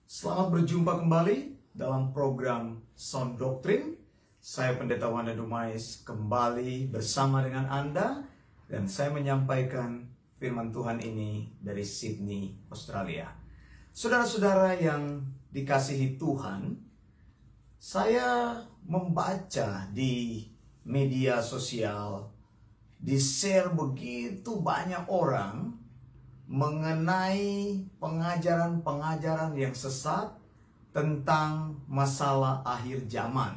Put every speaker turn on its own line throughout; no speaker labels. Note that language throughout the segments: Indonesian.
Selamat berjumpa kembali dalam program Sound Doctrine. Saya Pendeta Wanda Dumais kembali bersama dengan Anda dan saya menyampaikan firman Tuhan ini dari Sydney, Australia. Saudara-saudara yang dikasihi Tuhan, saya membaca di media sosial, di-share begitu banyak orang mengenai pengajaran-pengajaran yang sesat tentang masalah akhir zaman.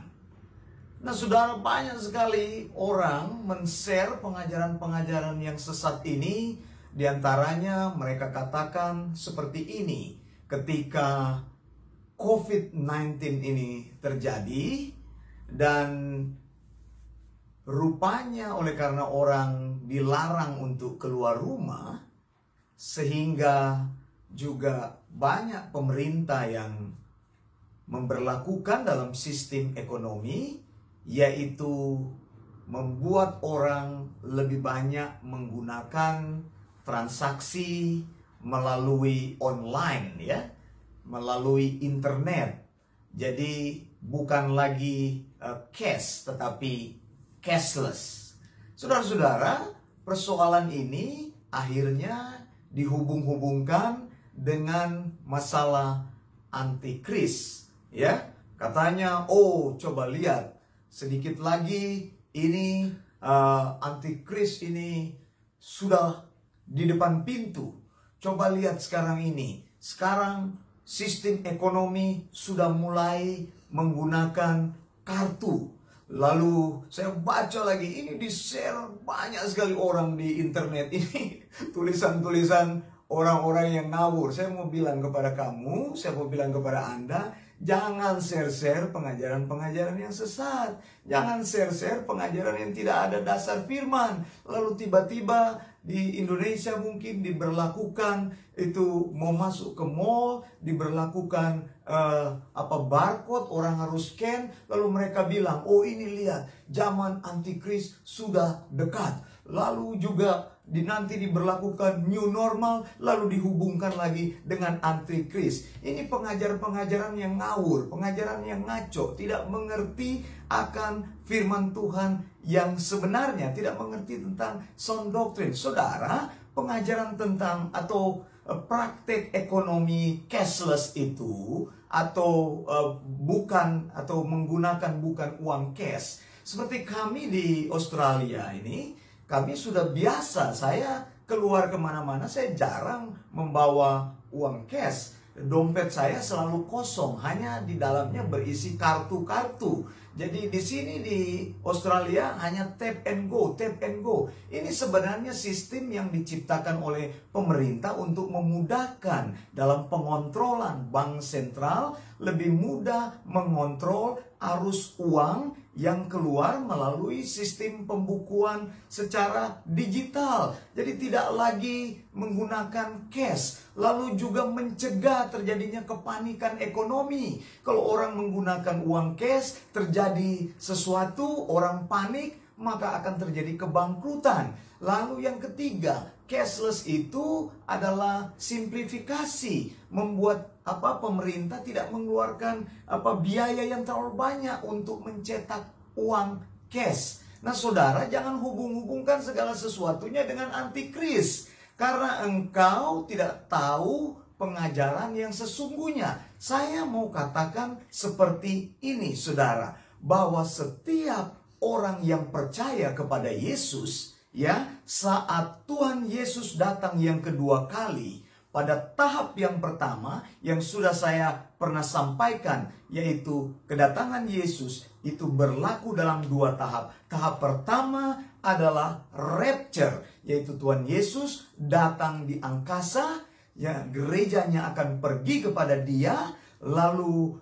Nah, saudara, banyak sekali orang men-share pengajaran-pengajaran yang sesat ini. Di antaranya mereka katakan seperti ini: ketika COVID-19 ini terjadi dan rupanya oleh karena orang dilarang untuk keluar rumah, sehingga juga banyak pemerintah yang memberlakukan dalam sistem ekonomi, yaitu membuat orang lebih banyak menggunakan transaksi melalui online, ya, melalui internet. Jadi bukan lagi cash, tetapi cashless. Saudara-saudara, persoalan ini akhirnya dihubung-hubungkan dengan masalah antikris, ya. Katanya, oh coba lihat, sedikit lagi ini antikris ini sudah di depan pintu. Coba lihat sekarang ini. Sekarang sistem ekonomi sudah mulai menggunakan kartu. Lalu saya baca lagi, ini di-share banyak sekali orang di internet ini. Tulisan-tulisan orang-orang yang ngawur. Saya mau bilang kepada kamu, saya mau bilang kepada Anda, jangan share-share pengajaran-pengajaran yang sesat. Jangan share-share pengajaran yang tidak ada dasar firman. Lalu tiba-tiba di Indonesia mungkin diberlakukan itu mau masuk ke mall, diberlakukan barcode, orang harus scan, lalu mereka bilang, oh ini lihat, zaman antikris sudah dekat. Lalu juga nanti diberlakukan new normal, lalu dihubungkan lagi dengan antikris. Ini pengajaran-pengajaran yang ngawur, pengajaran yang ngaco, tidak mengerti akan firman Tuhan yang sebenarnya, tidak mengerti tentang sound doctrine. Saudara, pengajaran tentang atau praktek ekonomi cashless itu atau menggunakan bukan uang cash, seperti kami di Australia ini, kami sudah biasa. Saya keluar kemana-mana, saya jarang membawa uang cash. Dompet saya selalu kosong, hanya di dalamnya berisi kartu-kartu. Jadi di sini di Australia hanya tap and go, tap and go. Ini sebenarnya sistem yang diciptakan oleh pemerintah untuk memudahkan dalam pengontrolan. Bank sentral lebih mudah mengontrol arus uang yang keluar melalui sistem pembukuan secara digital. Jadi tidak lagi menggunakan cash. Lalu juga mencegah terjadinya kepanikan ekonomi. Kalau orang menggunakan uang cash, terjadi sesuatu, orang panik, maka akan terjadi kebangkrutan. Lalu yang ketiga, cashless itu adalah simplifikasi, membuat pemerintah tidak mengeluarkan biaya yang terlalu banyak untuk mencetak uang cash. Nah, saudara, jangan hubung-hubungkan segala sesuatunya dengan antikris, karena engkau tidak tahu pengajaran yang sesungguhnya. Saya mau katakan seperti ini, saudara, bahwa setiap orang yang percaya kepada Yesus, ya, saat Tuhan Yesus datang yang kedua kali, pada tahap yang pertama yang sudah saya pernah sampaikan, yaitu kedatangan Yesus itu berlaku dalam dua tahap. Tahap pertama adalah rapture, yaitu Tuhan Yesus datang di angkasa, ya, gerejanya akan pergi kepada Dia, lalu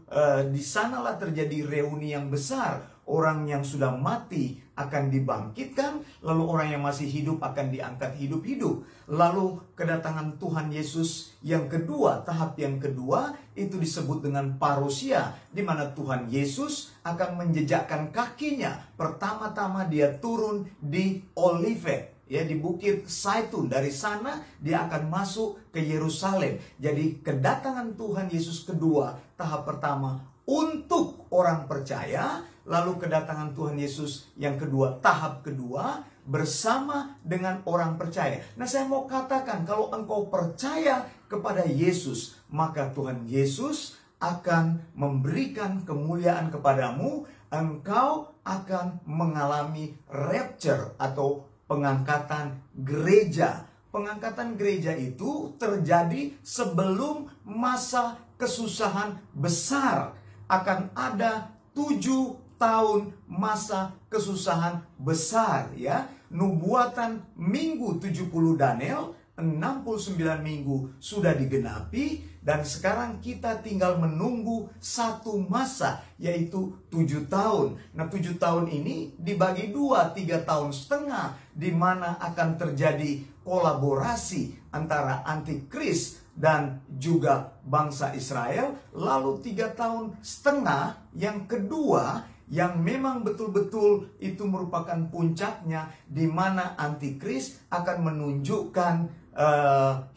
di sanalah terjadi reuni yang besar. Orang yang sudah mati akan dibangkitkan, lalu orang yang masih hidup akan diangkat hidup-hidup. Lalu kedatangan Tuhan Yesus yang kedua, tahap yang kedua, itu disebut dengan parousia, di mana Tuhan Yesus akan menjejakkan kakinya. Pertama-tama dia turun di Olivet, ya, di Bukit Zaitun. Dari sana dia akan masuk ke Yerusalem. Jadi kedatangan Tuhan Yesus kedua, tahap pertama untuk orang percaya, lalu kedatangan Tuhan Yesus yang kedua, tahap kedua, bersama dengan orang percaya. Nah, saya mau katakan, kalau engkau percaya kepada Yesus, maka Tuhan Yesus akan memberikan kemuliaan kepadamu. Engkau akan mengalami rapture atau pengangkatan gereja. Pengangkatan gereja itu terjadi sebelum masa kesusahan besar. Akan ada 7 tahun masa kesusahan besar, ya. Nubuatan minggu 70 Daniel, 69 minggu sudah digenapi, dan sekarang kita tinggal menunggu satu masa, yaitu 7 tahun. Nah, 7 tahun ini dibagi 2, 3 tahun setengah, di mana akan terjadi kolaborasi antara antikris dan juga bangsa Israel. Lalu 3 tahun setengah yang kedua, yang memang betul-betul itu merupakan puncaknya, di mana antikris akan menunjukkan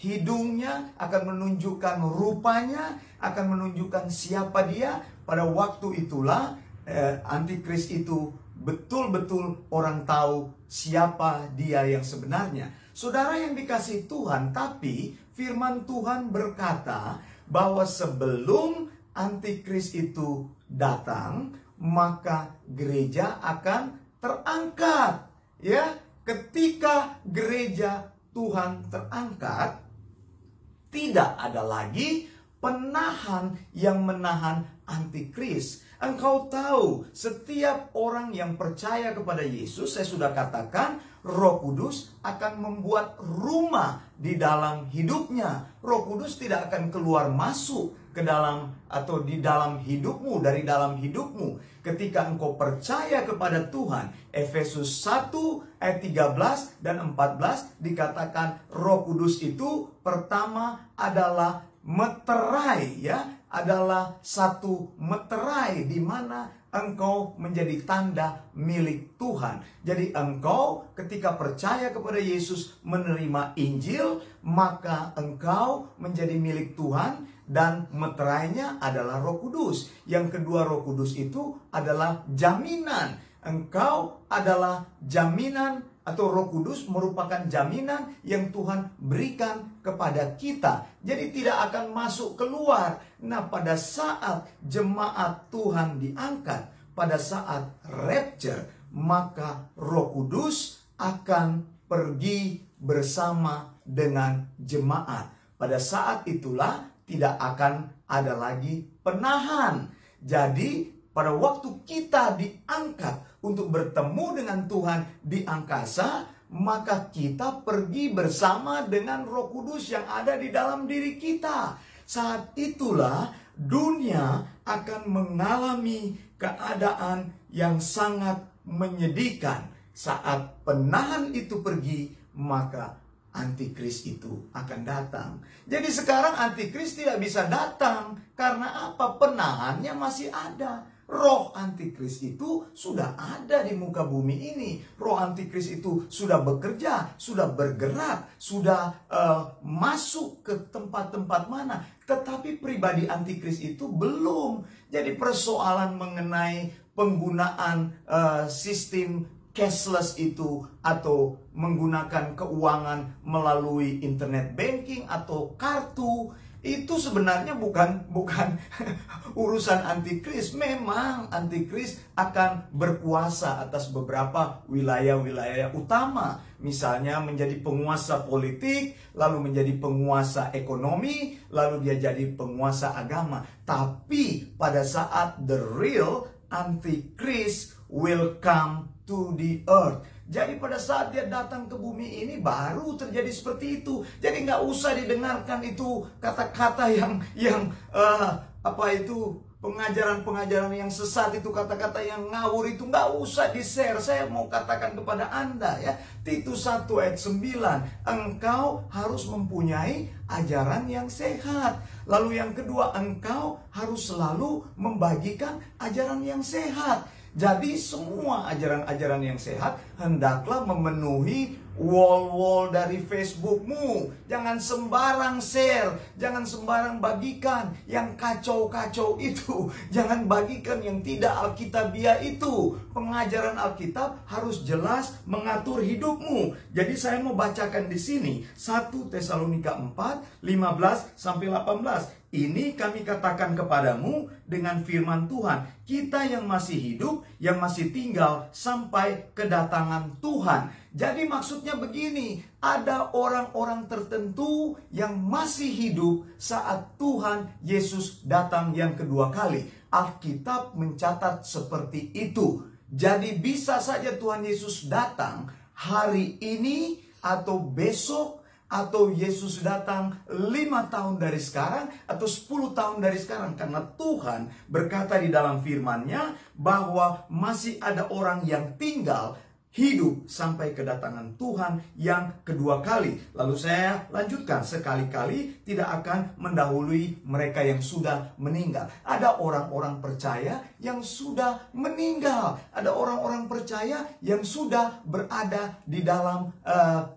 hidungnya, akan menunjukkan rupanya, akan menunjukkan siapa dia. Pada waktu itulah antikris itu betul-betul orang tahu siapa dia yang sebenarnya. Saudara yang dikasihi Tuhan, tapi firman Tuhan berkata bahwa sebelum antikris itu datang, maka gereja akan terangkat. Ya, ketika gereja Tuhan terangkat, tidak ada lagi penahan yang menahan antikris. Engkau tahu, setiap orang yang percaya kepada Yesus, saya sudah katakan, Roh Kudus akan membuat rumah di dalam hidupnya. Roh Kudus tidak akan keluar masuk ke dalam atau di dalam hidupmu, dari dalam hidupmu. Ketika engkau percaya kepada Tuhan, Efesus 1 ayat 13 dan 14 dikatakan Roh Kudus itu pertama adalah meterai, ya, adalah satu meterai di mana engkau menjadi tanda milik Tuhan. Jadi engkau ketika percaya kepada Yesus, menerima Injil, maka engkau menjadi milik Tuhan, dan meterainya adalah Roh Kudus. Yang kedua, Roh Kudus itu adalah jaminan. Engkau adalah jaminan, atau Roh Kudus merupakan jaminan yang Tuhan berikan kepada kita. Jadi tidak akan masuk keluar. Nah, pada saat jemaat Tuhan diangkat, pada saat rapture, maka Roh Kudus akan pergi bersama dengan jemaat. Pada saat itulah tidak akan ada lagi penahan. Jadi pada waktu kita diangkat untuk bertemu dengan Tuhan di angkasa, maka kita pergi bersama dengan Roh Kudus yang ada di dalam diri kita. Saat itulah dunia akan mengalami keadaan yang sangat menyedihkan. Saat penahan itu pergi, maka antikris itu akan datang. Jadi sekarang antikris tidak bisa datang. Karena apa? Penahannya masih ada. Roh antikris itu sudah ada di muka bumi ini. Roh antikris itu sudah bekerja, sudah bergerak, sudah masuk ke tempat-tempat mana. Tetapi pribadi antikris itu belum. Jadi persoalan mengenai penggunaan sistem cashless itu, atau menggunakan keuangan melalui internet banking atau kartu, itu sebenarnya bukan urusan antikris. Memang antikris akan berkuasa atas beberapa wilayah-wilayah utama, misalnya menjadi penguasa politik, lalu menjadi penguasa ekonomi, lalu dia jadi penguasa agama. Tapi pada saat the real antikris will come to the earth, jadi pada saat dia datang ke bumi ini baru terjadi seperti itu. Jadi nggak usah didengarkan itu kata-kata yang pengajaran-pengajaran yang sesat itu, kata-kata yang ngawur itu nggak usah di-share. Saya mau katakan kepada Anda, ya, Titus 1 ayat 9, engkau harus mempunyai ajaran yang sehat. Lalu yang kedua, engkau harus selalu membagikan ajaran yang sehat. Jadi semua ajaran-ajaran yang sehat hendaklah memenuhi wall-wall dari Facebookmu. Jangan sembarang share, jangan sembarang bagikan yang kacau-kacau itu. Jangan bagikan yang tidak Alkitabiah itu. Pengajaran Alkitab harus jelas mengatur hidupmu. Jadi saya mau bacakan di sini 1 Tesalonika 4, 15 sampai 18. Ini kami katakan kepadamu dengan firman Tuhan, kita yang masih hidup, yang masih tinggal sampai kedatangan Tuhan. Jadi maksudnya begini, ada orang-orang tertentu yang masih hidup saat Tuhan Yesus datang yang kedua kali. Alkitab mencatat seperti itu. Jadi bisa saja Tuhan Yesus datang hari ini atau besok, atau Yesus datang 5 tahun dari sekarang atau 10 tahun dari sekarang. Karena Tuhan berkata di dalam firman-Nya bahwa masih ada orang yang tinggal hidup sampai kedatangan Tuhan yang kedua kali. Lalu saya lanjutkan, sekali-kali tidak akan mendahului mereka yang sudah meninggal. Ada orang-orang percaya yang sudah meninggal. Ada orang-orang percaya yang sudah berada di dalam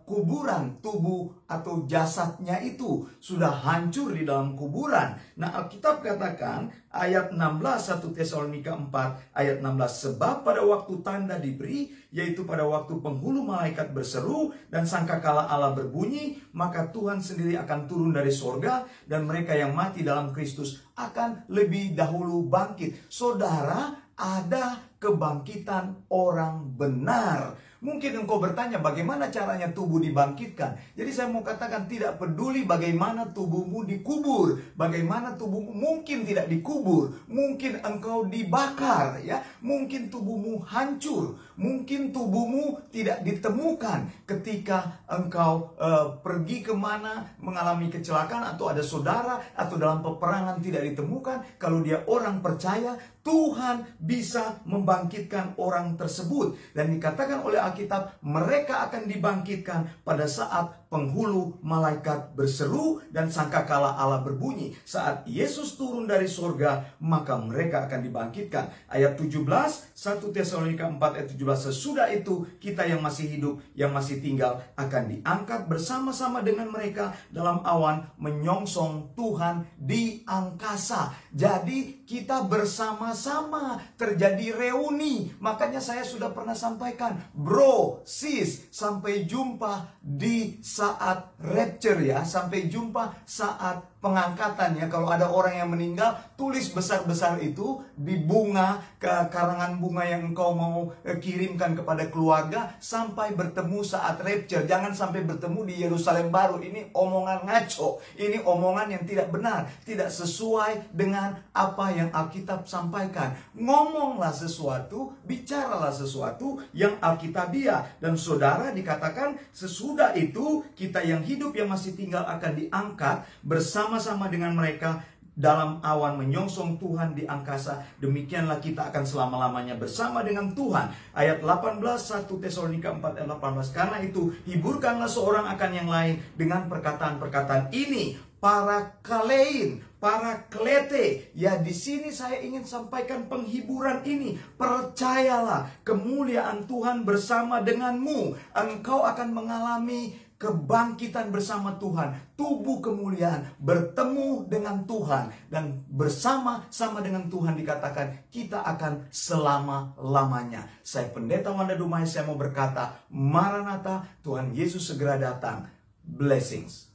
kuburan. Tubuh atau jasadnya itu sudah hancur di dalam kuburan. Nah, Alkitab katakan ayat 16, 1 Tesalonika 4 ayat 16, sebab pada waktu tanda diberi, yaitu pada waktu penghulu malaikat berseru dan sangkakala Allah berbunyi, maka Tuhan sendiri akan turun dari sorga dan mereka yang mati dalam Kristus akan lebih dahulu bangkit. Saudara, ada kebangkitan orang benar. Mungkin engkau bertanya bagaimana caranya tubuh dibangkitkan. Jadi saya mau katakan, tidak peduli bagaimana tubuhmu dikubur, bagaimana tubuhmu mungkin tidak dikubur, mungkin engkau dibakar, ya, mungkin tubuhmu hancur, mungkin tubuhmu tidak ditemukan ketika engkau pergi kemana mengalami kecelakaan, atau ada saudara atau dalam peperangan tidak ditemukan. Kalau dia orang percaya, Tuhan bisa membangkitkan orang tersebut. Dan dikatakan oleh Alkitab, mereka akan dibangkitkan pada saat penghulu malaikat berseru dan sangkakala Allah berbunyi. Saat Yesus turun dari surga, maka mereka akan dibangkitkan. Ayat 17, 1 Tesalonika 4 ayat 17, sesudah itu kita yang masih hidup, yang masih tinggal akan diangkat bersama-sama dengan mereka dalam awan menyongsong Tuhan di angkasa. Jadi kita bersama-sama, terjadi reuni. Makanya saya sudah pernah sampaikan, bro, sis, sampai jumpa di saat rapture, ya. Sampai jumpa saat pengangkatan, ya. Kalau ada orang yang meninggal, tulis besar-besar itu di bunga, ke karangan bunga yang engkau mau kirimkan kepada keluarga, sampai bertemu saat rapture. Jangan sampai bertemu di Yerusalem baru. Ini omongan ngaco. Ini omongan yang tidak benar, tidak sesuai dengan apa yang Alkitab sampaikan. Ngomonglah sesuatu, bicaralah sesuatu yang Alkitabiah. Dan saudara, dikatakan sesudah itu kita yang hidup, yang masih tinggal akan diangkat bersama-sama dengan mereka dalam awan menyongsong Tuhan di angkasa. Demikianlah kita akan selama-lamanya bersama dengan Tuhan. Ayat 18, 1 Tesalonika 4 ayat 18. Karena itu hiburkanlah seorang akan yang lain dengan perkataan-perkataan ini. Parakalein, paraklete. Ya, di sini saya ingin sampaikan penghiburan ini. Percayalah, kemuliaan Tuhan bersama denganmu. Engkau akan mengalami kebangkitan bersama Tuhan, tubuh kemuliaan, bertemu dengan Tuhan, dan bersama-sama dengan Tuhan dikatakan kita akan selama-lamanya. Saya Pendeta Wanda Dumai, saya mau berkata, Maranatha, Tuhan Yesus segera datang. Blessings.